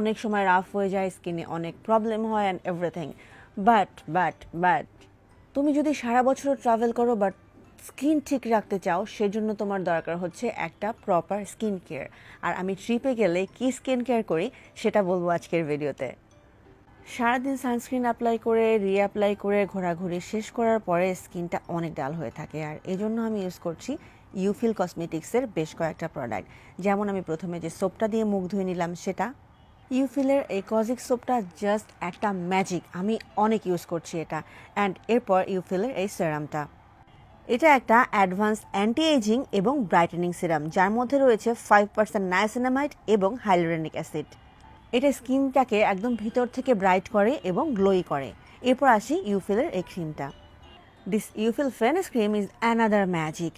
অনেক সময় রাফ হয়ে যায়, স্কিনে অনেক প্রবলেম হয় অ্যান্ড এভরিথিং। বাট তুমি যদি সারা বছর ট্রাভেল করো বাট স্কিন ঠিক রাখতে চাও, সেজন্য তোমার দরকার হচ্ছে একটা প্রপার স্কিন কেয়ার। আর আমি ট্রিপে গেলে কি স্কিন কেয়ার করি সেটা বলবো আজকের ভিডিওতে। সারাদিন সানস্ক্রিন অ্যাপ্লাই করে রিঅ্যাপ্লাই করে ঘোরাঘুরি শেষ করার পরে স্কিনটা অনেক ডাল হয়ে থাকে, আর এজন্য আমি ইউজ করছি ইউফিল কসমেটিক্সের বেশ কয়েকটা প্রোডাক্ট। যেমন আমি প্রথমে যে সোপটা দিয়ে মুখ ধুয়ে নিলাম সেটা, ইউফিলের এই কজিক সোপটা জাস্ট একটা ম্যাজিক, আমি অনেক ইউজ করছি এটা। অ্যান্ড এরপর ইউফিলের এই সেরামটা, এটা একটা অ্যাডভান্স অ্যান্টি এজিং এবং ব্রাইটেনিং সিরাম, যার মধ্যে রয়েছে 5% নায়াসিনামাইড এবং হাইলোরেনিক অ্যাসিড। এটা স্কিনটাকে একদম ভিতর থেকে ব্রাইট করে এবং গ্লোই করে। এরপর আসি ইউফিলের এই ক্রিমটা। This Eufil fairness cream is another magic.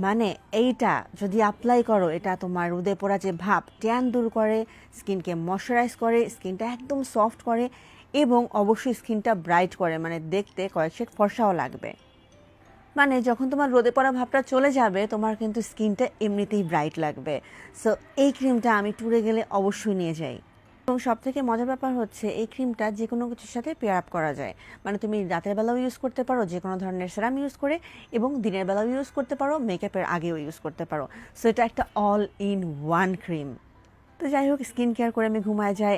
মানে এইটা যদি অ্যাপ্লাই করো, এটা তোমার রোদে পড়া যে ভাব ট্যান দূর করে, স্কিনকে ময়শ্চারাইজ করে, স্কিনটা একদম সফট করে এবং অবশ্যই স্কিনটা ব্রাইট করে, মানে দেখতে কয়েক শেড ফর্সাও লাগবে। মানে যখন তোমার রোদে পড়া ভাবটা চলে যাবে, তোমার কিন্তু স্কিনটা এমনিতেই ব্রাইট লাগবে। সো এই ক্রিমটা আমি ট্যুরে গেলে অবশ্যই নিয়ে যাই। এবং সবথেকে মজার ব্যাপার হচ্ছে এই ক্রিমটা যে কোনো কিছুর সাথে পেয়ার আপ করা যায়। মানে তুমি রাতের বেলাও ইউজ করতে পারো যে কোনো ধরনের সেরাম ইউজ করে, এবং দিনের বেলাও ইউজ করতে পারো, মেকআপের আগেও ইউজ করতে পারো। সো এটা একটা অল ইন ওয়ান ক্রিম। তো যাই হোক, স্কিন কেয়ার করে আমি ঘুমায় যাই।